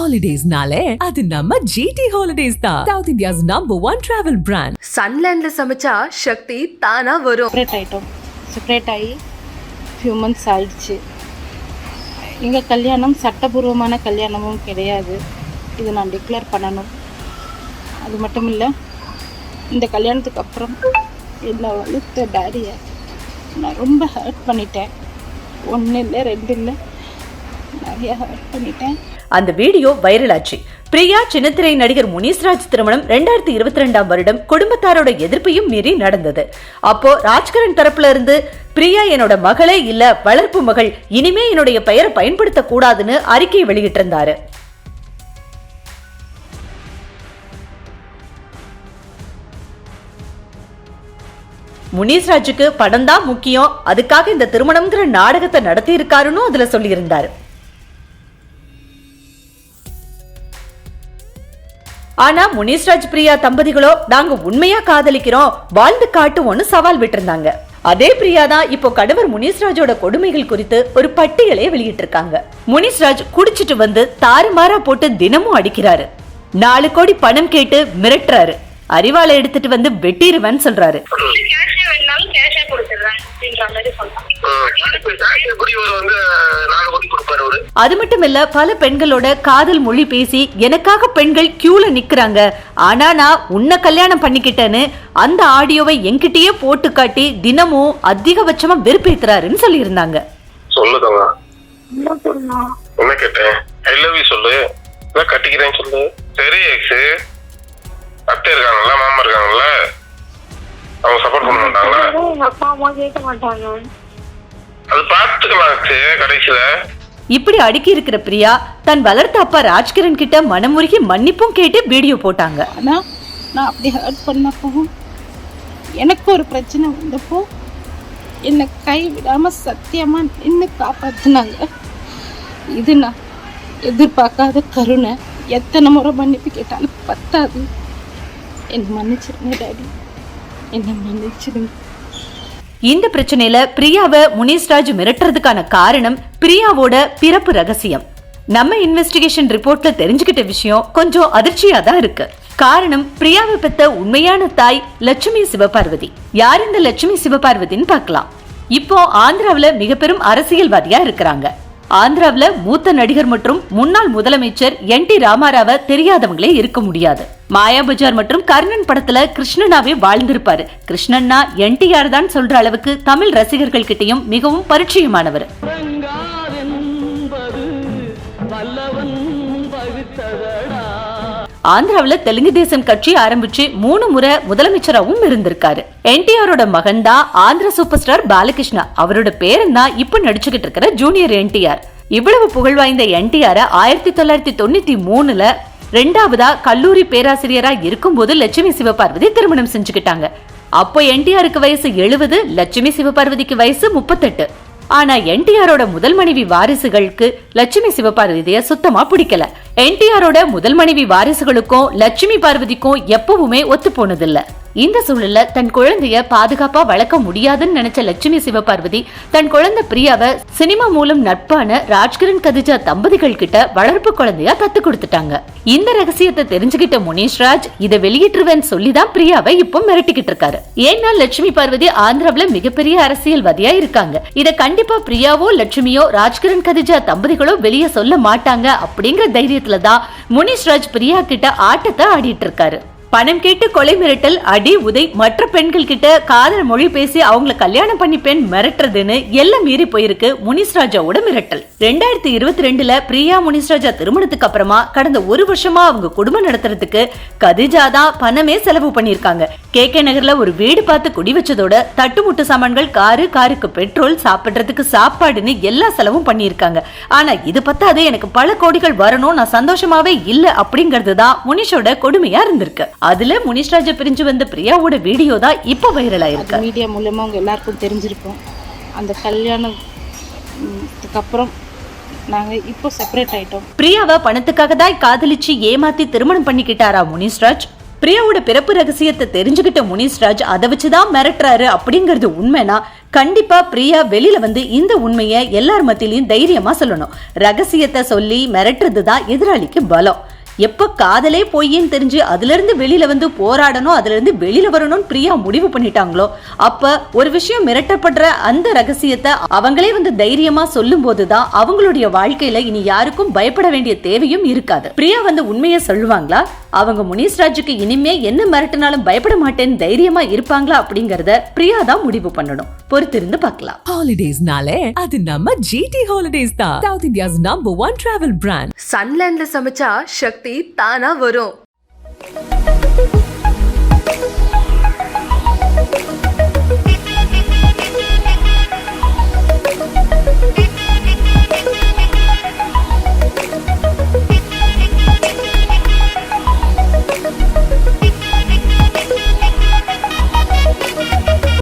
ஹாலிடேஸ்னாலே அது நம்ம GT ஹாலிடேஸ் தான். South India's #1 travel brand. சன்லேண்ட்ல சமைச்சா சக்தி தானா வரும். செப்பரேட் ஆகி ஃபியூ மந்த்ஸ் ஆயிடுச்சு. எங்கள் கல்யாணம் சட்டபூர்வமான கல்யாணமும் கிடையாது. இது நான் டிக்ளேர் பண்ணணும். அது மட்டும் இல்லை, இந்த கல்யாணத்துக்கு அப்புறம் என்னை வளர்த்த டேடியை நான் ரொம்ப ஹர்ட் பண்ணிட்டேன். 1 இல்லை 2 இல்லை, நிறைய ஹர்ட் பண்ணிட்டேன். அந்த வீடியோ வைரல் ஆச்சு. பிரியா சின்னத்திரை நடிகர் முனிஸ்ராஜ் திருமணம் 2022 வருடம் குடும்பத்தாரோட எதிர்ப்பையும் மீறி நடந்தது. அப்போ ராஜ்கரன் தரப்புல இருந்து பிரியா என்னோட மகளே இல்ல, வளர்ப்பு மகள், இனிமே என்னுடைய பெயரை பயன்படுத்த கூடாதுன்னு அறிக்கை வெளியிட்டு இருந்தாரு. முனிஸ்ராஜுக்கு படம் தான் முக்கியம், அதுக்காக இந்த திருமணம்ங்கிற நாடகத்தை நடத்தி இருக்காருன்னு அதுல சொல்லி இருந்தாரு. ஆனா முனிஸ்ராஜ் பிரியா தம்பதிகளோ நாங்க உண்மையா காதலிக்கிறோம், வாழ்ந்து காட்டுவோம்னு சவால் விட்டிருந்தாங்க. அதே பிரியா தான் இப்போ கணவர் முனிஸ்ராஜோட கொடுமைகள் குறித்து ஒரு பட்டியலை வெளியிட்டு இருக்காங்க. முனிஸ்ராஜ் குடிச்சிட்டு வந்து தாறுமாறா போட்டு தினமும் அடிக்கிறாரு. 4 கோடி பணம் கேட்டு மிரட்டுறாரு. அறிவாளை எடுத்துட்டு வந்து வெட்டிடுவேன்னு சொல்றாரு. அது மட்டும் இல்ல, பல பெண்களோட காதல் மொழி பேசி எனக்காக பெண்கள் கியூல நிக்கிறாங்க, ஆனா நான் உன்னை கல்யாணம் பண்ணிக்கிட்டேன்னு அந்த ஆடியோவை என்கிட்டயே போட்டு காட்டி தினமும் அதிகபட்சமா வெறுப்பேத்துறாருன்னு சொல்லி இருந்தாங்க. சொல்லுதங்க, என்ன கேட்டேன், ஐ லவ் யூ சொல்லு, கட்டிக்கிறேன்னு சொல்லு. சரி, அத்தை இருக்காங்கல்ல, மாமா இருக்காங்கல்ல, அவங்க சப்போர்ட் பண்ண மாட்டாங்களா? அப்பா அம்மா கேட்க மாட்டாங்க. அது பார்த்துக்கலாம் கடைசியில. இப்படி அடுக்கி இருக்கிற பிரியா தன் வளர்த்த அப்பா ராஜ்கிரண் கிட்ட மனமுருகி மன்னிப்பும் கேட்டு வீடியோ போட்டாங்க. ஆனா நான் அப்படி ஹர்ட் பண்ணப்போ, எனக்கு ஒரு பிரச்சனை வந்தப்போ என்னை கை விடாம சத்தியமா நின்று காப்பாத்தினாங்க. இது நான் எதிர்பார்க்காத கருணை. எத்தனை முறை மன்னிப்பு கேட்டாலும் பத்தாது. என்ன மன்னிச்சிருங்க டாடி, என்ன மன்னிச்சிருங்க. இந்த பிரச்சனையில பிரியாவை முனிஸ்ராஜ் மிரட்டுறதுக்கான காரணம் பிரியாவோட பிறப்பு ரகசியம். நம்ம இன்வெஸ்டிகேஷன் ரிப்போர்ட்ல தெரிஞ்சுக்கிட்ட விஷயம் கொஞ்சம் அதிர்ச்சியா தான் இருக்கு. காரணம், பிரியாவை பெத்த உண்மையான தாய் லட்சுமி சிவபார்வதி. யார் இந்த லட்சுமி சிவபார்வதின்னு பார்க்கலாம். இப்போ ஆந்திராவில மிக பெரும் அரசியல்வாதியா இருக்கிறாங்க. ஆந்திராவில மூத்த நடிகர் மற்றும் முன்னாள் முதலமைச்சர் NT ராமாராவ தெரியாதவங்களே இருக்க முடியாது. மாயாபஜார் மற்றும் கர்ணன் படத்துல கிருஷ்ணனாவே வாழ்ந்திருப்பாரு. கிருஷ்ணன்னா NTR தான் சொல்ற அளவுக்கு தமிழ் ரசிகர்கள் கிட்டையும் மிகவும் பரிச்சயமானவர். ஆந்திராவில தெலுங்கு தேசம் கட்சி ஆரம்பிச்சு 3 முறை முதலமைச்சராகவும் இருந்திருக்காரு. NTRோட மகன் தான் ஆந்திர சூப்பர் ஸ்டார் பாலகிருஷ்ணா. அவரோட பேரன் தான் இப்ப நடிச்சுக்கிட்டு இருக்கிற ஜூனியர் NTR. இவ்வளவு புகழ் வாய்ந்த NTR 1993ல 2வதா கல்லூரி பேராசிரியரா இருக்கும்போது லட்சுமி சிவபார்வதி திருமணம் செஞ்சுக்கிட்டாங்க. அப்போ NTRக்கு வயசு 70, லட்சுமி சிவபார்வதிக்கு வயசு 38. ஆனா NTRோட முதல் மனைவி வாரிசுகளுக்கு லட்சுமி சிவபார்வதிய சுத்தமா பிடிக்கல. NTRோட முதல் மனைவி வாரிசுகளுக்கும் லட்சுமி பார்வதிக்கும் எப்பவுமே ஒத்து போனதில்ல. இந்த சூழல்ல தன் குழந்தைய பாதுகாப்பா வளர்க்க முடியாதுன்னு நினைச்ச லட்சுமி சிவபார்வதி தன் குழந்தை பிரியாவை சினிமா மூலம் நட்பான ராஜ்கிரண் கதிஜா தம்பதிகள் கிட்ட வளர்ப்பு குழந்தையா தத்து கொடுத்துட்டாங்க. இந்த ரகசியத்தை தெரிஞ்சுக்கிட்ட முனிஸ்ராஜ் இதை வெளியிட்டுருவேன்னு சொல்லிதான் பிரியாவை இப்போ மிரட்டிக்கிட்டு இருக்காரு. ஏன்னா லட்சுமி பார்வதி ஆந்திராவில மிகப்பெரிய அரசியல்வாதியா இருக்காங்க. இத கண்டிப்பா பிரியாவோ லட்சுமியோ ராஜ்கிரண் கதிஜா தம்பதிகளோ வெளியே சொல்ல மாட்டாங்க அப்படிங்கிற தைரியத்துலதான் முனிஸ்ராஜ் பிரியா கிட்ட ஆட்டத்தை ஆடிட்டு இருக்காரு. பணம் கேட்டு கொலை மிரட்டல், அடி உதை, மற்ற பெண்கள் கிட்ட காதல் மொழி பேசி அவங்கள கல்யாணம் பண்ணி பெண் மிரட்டுறதுன்னு எல்லாம் மீறி போயிருக்கு முனிஸ்ராஜாவோட மிரட்டல். 2022ல பிரியா முனிஸ்ராஜா திருமணத்துக்கு அப்புறமா கடந்த 1 வருஷமா அவங்க குடும்பம் நடத்துறதுக்கு கதிஜா தான் பணமே செலவு பண்ணிருக்காங்க. KK நகர்ல ஒரு வீடு பார்த்து குடி வச்சதோட தட்டுமுட்டு சாமான்கள், காருக்கு பெட்ரோல், சாப்பிடுறதுக்கு சாப்பாடுன்னு எல்லா செலவும் பண்ணிருக்காங்க. ஆனா இது பத்தாது, எனக்கு பல கோடிகள் வரணும், நான் சந்தோஷமாவே இல்ல அப்படிங்கறது தான் முனிஷோட கொடுமையா இருந்திருக்கு. அதுல முனிஸ்ராஜ பிரிஞ்சு வந்த பிரியாவோட வீடியோ தான் இப்ப வைரல் ஆயிருக்கு. மீடியா மூலமா உங்க எல்லாருக்கும் தெரிஞ்சிருக்கும். அந்த கல்யாணத்துக்கு அப்புறம் நாங்க இப்போ செப்பரேட் ஆயிட்டோம். பிரியாவை பணத்துக்காக தான் காதலிச்சு ஏமாத்தி திருமணம் பண்ணிக்கிட்டாரா முனிஸ்ராஜ்? பிரியாவோட பிறப்பு ரகசியத்தை தெரிஞ்சுக்கிட்ட முனிஸ்ராஜ் அதை வச்சுதான் மிரட்டுறாரு அப்படிங்கறது உண்மைனா கண்டிப்பா பிரியா வெளியில வந்து இந்த உண்மையை எல்லார் மத்தியிலையும் தைரியமா சொல்லணும். ரகசியத்தை சொல்லி மிரட்டுறதுதான் எதிராளிக்கு பலம். எப்ப காதலே பொய்ன்னு தெரிஞ்சு அதுல இருந்து வெளியில வந்து போராடணும், அதுல இருந்து வெளியில வரணும்னு பிரியா முடிவு பண்ணிட்டாங்களோ, அப்ப ஒரு விஷயம் மிரட்டப்படுற அந்த ரகசியத்தை அவங்களே வந்து தைரியமா சொல்லும் போதுதான் அவங்களுடைய வாழ்க்கையில இனி யாருக்கும் பயப்பட வேண்டிய தேவையும் இருக்காது. பிரியா வந்து உண்மையை சொல்லுவாங்களா, அவங்க முனிஷ்ராஜுக்கு இனிமே என்ன மிரட்டினாலும் பயப்பட மாட்டேன்னு தைரியமா இருப்பாங்களா அப்படிங்கறத பிரியா தான் முடிவு பண்ணணும். பொறுத்திருந்து பார்க்கலாம். ஹாலிடேஸ்னாலே அது நம்ம GT Holidays தான். South India's #1 travel brand. சன்லேண்ட்ல சமைச்சா சக்தி தானா வரும்.